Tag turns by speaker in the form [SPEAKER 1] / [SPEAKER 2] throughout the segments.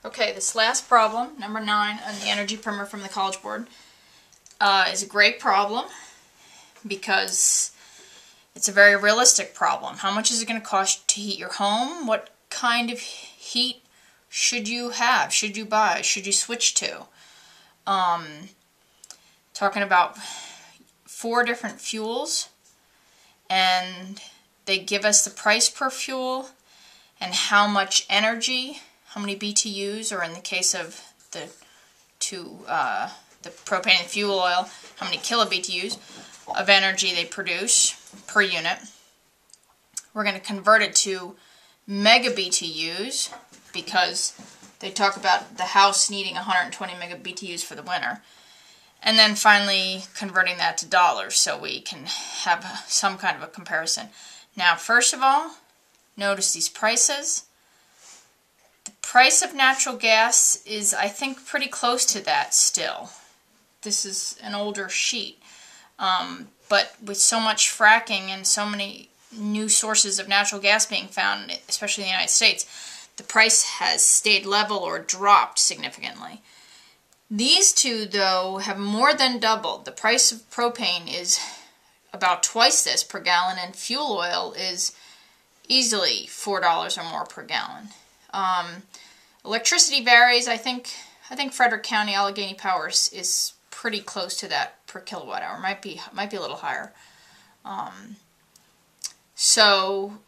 [SPEAKER 1] Okay, this last problem, number 9 on the energy primer from the College Board, is a great problem because it's a very realistic problem. How much is it going to cost to heat your home? What kind of heat should you have? Should you buy? Should you switch to? Talking about 4 different fuels, and they give us the price per fuel and how much energy, how many BTUs, or in the case of the propane and fuel oil, how many kilobTUs of energy they produce per unit. We're going to convert it to megabTUs because they talk about the house needing 120 megabTUs for the winter. And then finally converting that to dollars so we can have some kind of a comparison. Now, first of all, notice these prices. The price of natural gas is, I think, pretty close to that still. This is an older sheet. But with so much fracking and so many new sources of natural gas being found, especially in the United States, the price has stayed level or dropped significantly. These two, though, have more than doubled. The price of propane is about twice this per gallon, and fuel oil is easily $4 or more per gallon. Electricity varies. I think Frederick County Allegheny Power is pretty close to that per kilowatt hour. Might be a little higher. So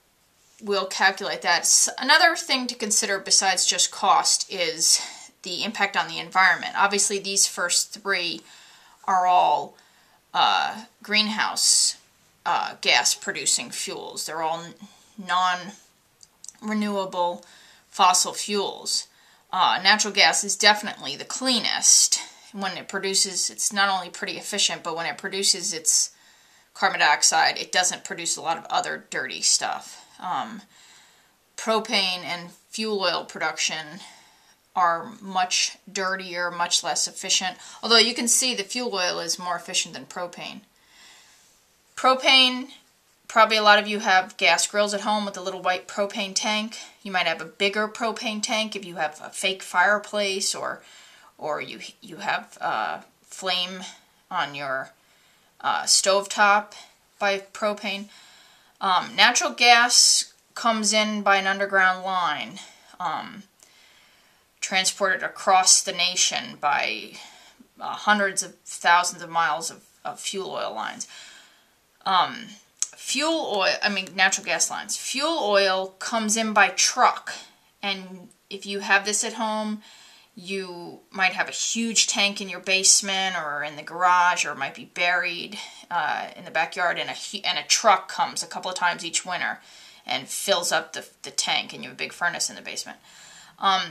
[SPEAKER 1] we'll calculate that. Another thing to consider besides just cost is the impact on the environment. Obviously, these first 3 are all greenhouse gas producing fuels. They're all non-renewable fossil fuels. Natural gas is definitely the cleanest. When it produces, it's not only pretty efficient, but when it produces its carbon dioxide, it doesn't produce a lot of other dirty stuff. Propane and fuel oil production are much dirtier, much less efficient. Although you can see the fuel oil is more efficient than propane. Propane, probably a lot of you have gas grills at home with a little white propane tank. You might have a bigger propane tank if you have a fake fireplace, or you have flame on your stovetop by propane. Natural gas comes in by an underground line, transported across the nation by hundreds of thousands of miles of fuel oil lines. Natural gas lines. Fuel oil comes in by truck, and if you have this at home, you might have a huge tank in your basement or in the garage, or it might be buried in the backyard, and a truck comes a couple of times each winter and fills up the tank, and you have a big furnace in the basement.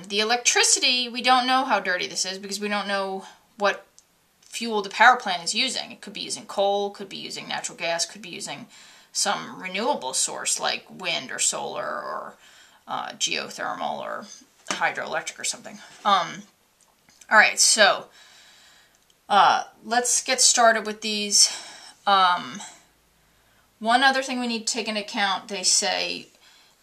[SPEAKER 1] The electricity, we don't know how dirty this is because we don't know what fuel the power plant is using. It could be using coal, could be using natural gas, could be using some renewable source like wind or solar or geothermal or hydroelectric or something. Alright, so let's get started with these. One other thing we need to take into account, they say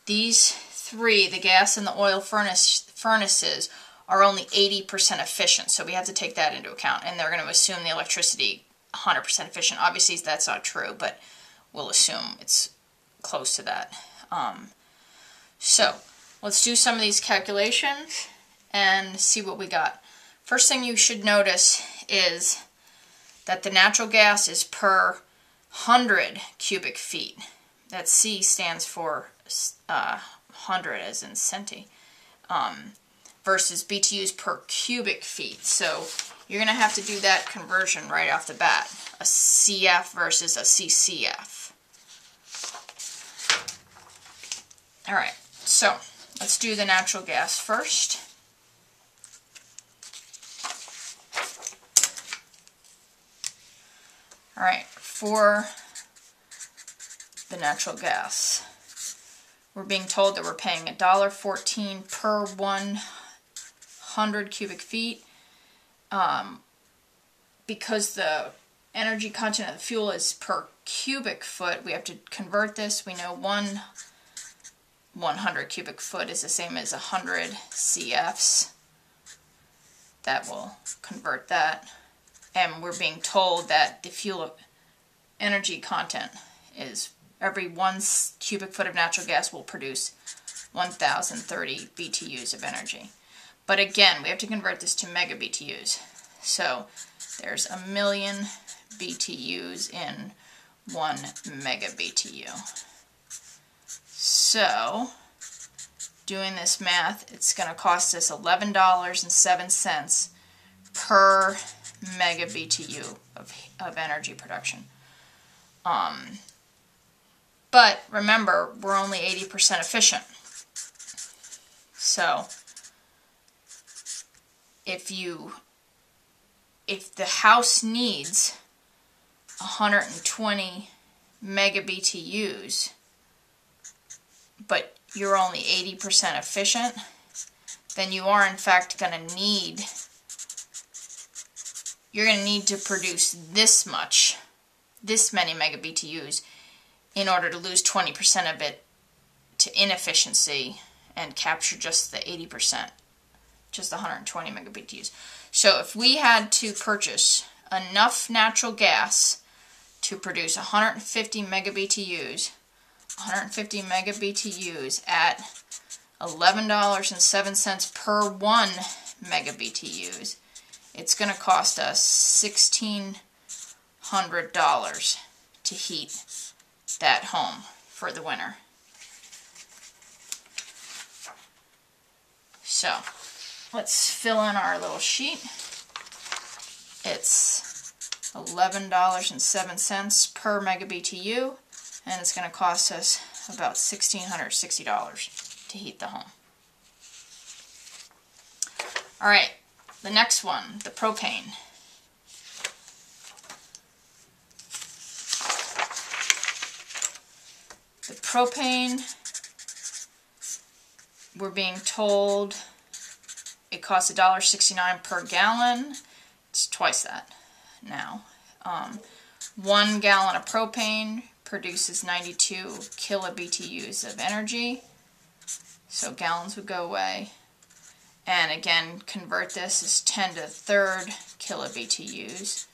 [SPEAKER 1] these 3, the gas and the oil furnaces, are only 80% efficient, so we have to take that into account, and they're going to assume the electricity 100% efficient. Obviously that's not true, but we'll assume it's close to that. So let's do some of these calculations and see what we got. First thing you should notice is that the natural gas is per 100 cubic feet. That C stands for 100 as in centi, versus BTUs per cubic feet. So you're going to have to do that conversion right off the bat. A CF versus a CCF. Alright, so let's do the natural gas first. Alright, for the natural gas, we're being told that we're paying $1.14 per 100 cubic feet. Because the energy content of the fuel is per cubic foot, we have to convert this. We know 100 cubic foot is the same as 100 CFs. that will convert that. And we're being told that the fuel energy content is every 1 cubic foot of natural gas will produce 1,030 BTUs of energy. But again, we have to convert this to mega BTUs. So there's 1,000,000 BTUs in 1 mega BTU. So doing this math, it's going to cost us $11.07 per mega BTU of energy production. But remember, we're only 80% efficient. So if the house needs 120 mega BTUs, but you're only 80% efficient, then you are in fact going to need, you're going to need to produce this many mega BTUs in order to lose 20% of it to inefficiency and capture just the 80%, just the 120 mega BTUs. So if we had to purchase enough natural gas to produce 150 mega BTUs, at $11.07 per 1 mega BTUs, it's going to cost us $1,600 to heat that home for the winter. So let's fill in our little sheet. It's $11.07 per mega BTU, and it's going to cost us about $1,660 to heat the home. All right, the next one, the propane. The propane, we're being told it costs $1.69 per gallon. It's twice that now. 1 gallon of propane produces 92 kilobTUs of energy. So gallons would go away. And again, convert this as 10 to the third kilobTUs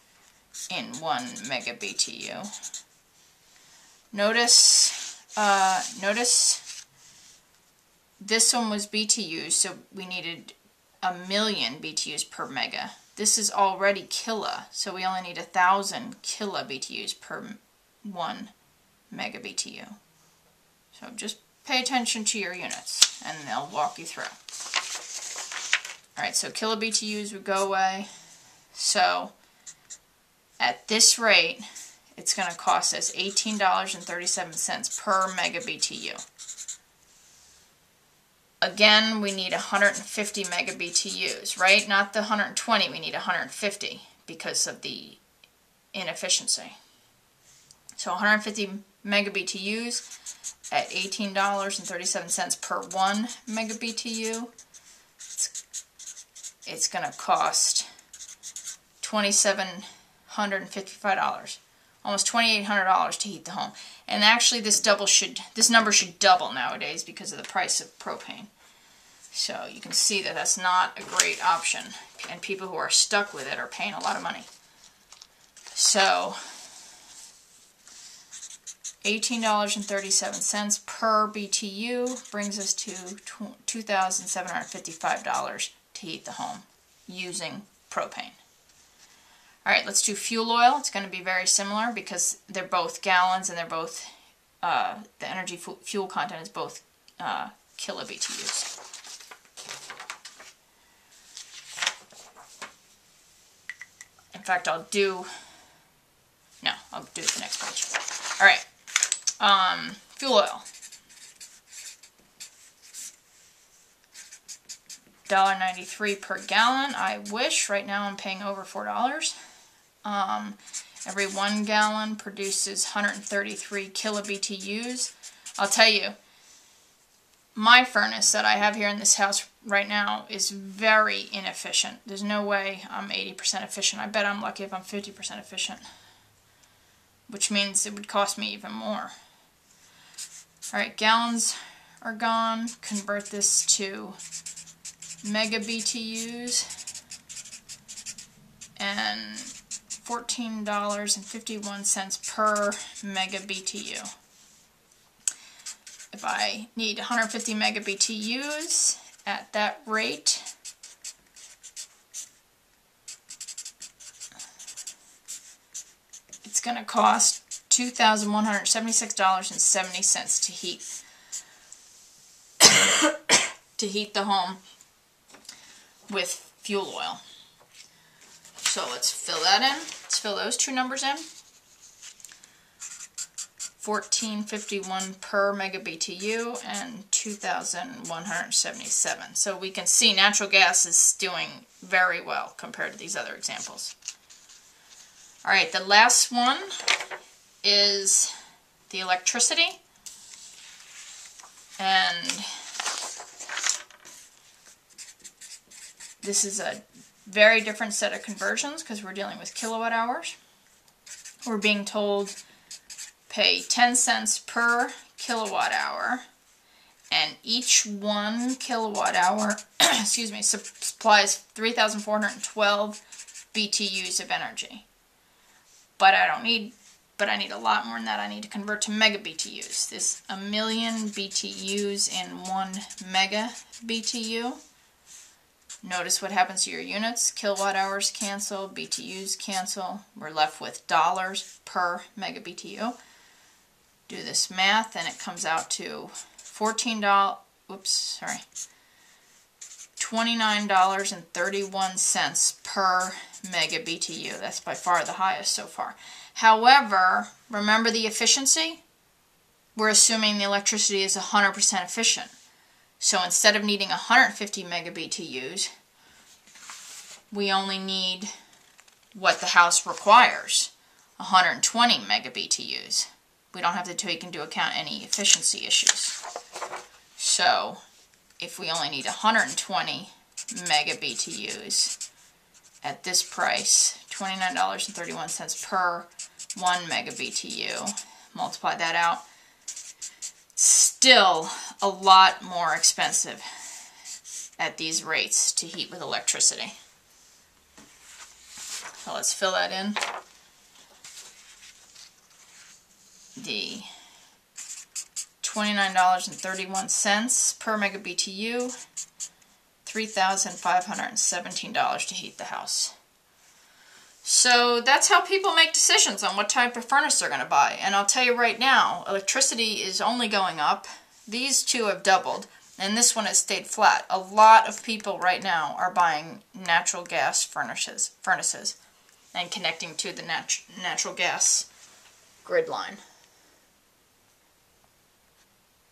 [SPEAKER 1] in 1 mega BTU. Notice this one was BTUs, so we needed 1,000,000 BTUs per mega. This is already kilo, so we only need 1,000 kilobTUs per 1 mega BTU. So just pay attention to your units, and they'll walk you through. Alright, so kilobTUs would go away. So at this rate, it's going to cost us $18.37 per mega BTU. Again, we need 150 mega BTUs, right? Not the 120, we need 150 because of the inefficiency. So 150 mega BTUs at $18.37 per 1 mega BTU. It's going to cost $2,755, almost $2,800 to heat the home. And actually this number should double nowadays because of the price of propane. So you can see that that's not a great option, and people who are stuck with it are paying a lot of money. So $18.37 per BTU brings us to $2,755 to heat the home using propane. Alright, let's do fuel oil. It's going to be very similar because they're both gallons and they're both, the energy fuel content is both kilobTUs. In fact, I'll do it the next page. Alright, fuel oil. $1.93 per gallon. I wish. Right now I'm paying over $4. Every 1 gallon produces 133 kilobTUs. I'll tell you, my furnace that I have here in this house right now is very inefficient. There's no way I'm 80% efficient. I bet I'm lucky if I'm 50% efficient, which means it would cost me even more. Alright, gallons are gone. Convert this to mega BTUs. and $14.51 per mega BTU. If I need 150 mega BTUs at that rate, it's going to cost $2,176.70 to heat the home with fuel oil. So let's fill that in. Let's fill those two numbers in. $14.51 per mega BTU and $2,177. So we can see natural gas is doing very well compared to these other examples. All right, the last one is the electricity. And this is a very different set of conversions because we're dealing with kilowatt hours. We're being told pay 10 cents per kilowatt hour, and each 1 kilowatt hour excuse me, supplies 3,412 BTUs of energy. But I need a lot more than that. I need to convert to mega BTUs. This 1,000,000 BTUs in 1 mega BTU. Notice what happens to your units. Kilowatt hours cancel, BTUs cancel. We're left with dollars per mega BTU. Do this math and it comes out to $29.31 per mega BTU. That's by far the highest so far. However, remember the efficiency? We're assuming the electricity is 100% efficient. So instead of needing 150 mega BTUs, we only need what the house requires, 120 mega BTUs. We don't have to take into account any efficiency issues. So if we only need 120 mega BTUs at this price, $29.31 per 1 mega BTU, multiply that out, still a lot more expensive at these rates to heat with electricity. So let's fill that in. The $29.31 per mega BTU, $3,517 to heat the house. So that's how people make decisions on what type of furnace they're going to buy. And I'll tell you right now, electricity is only going up. These two have doubled, and this one has stayed flat. A lot of people right now are buying natural gas furnaces and connecting to the natural gas grid line.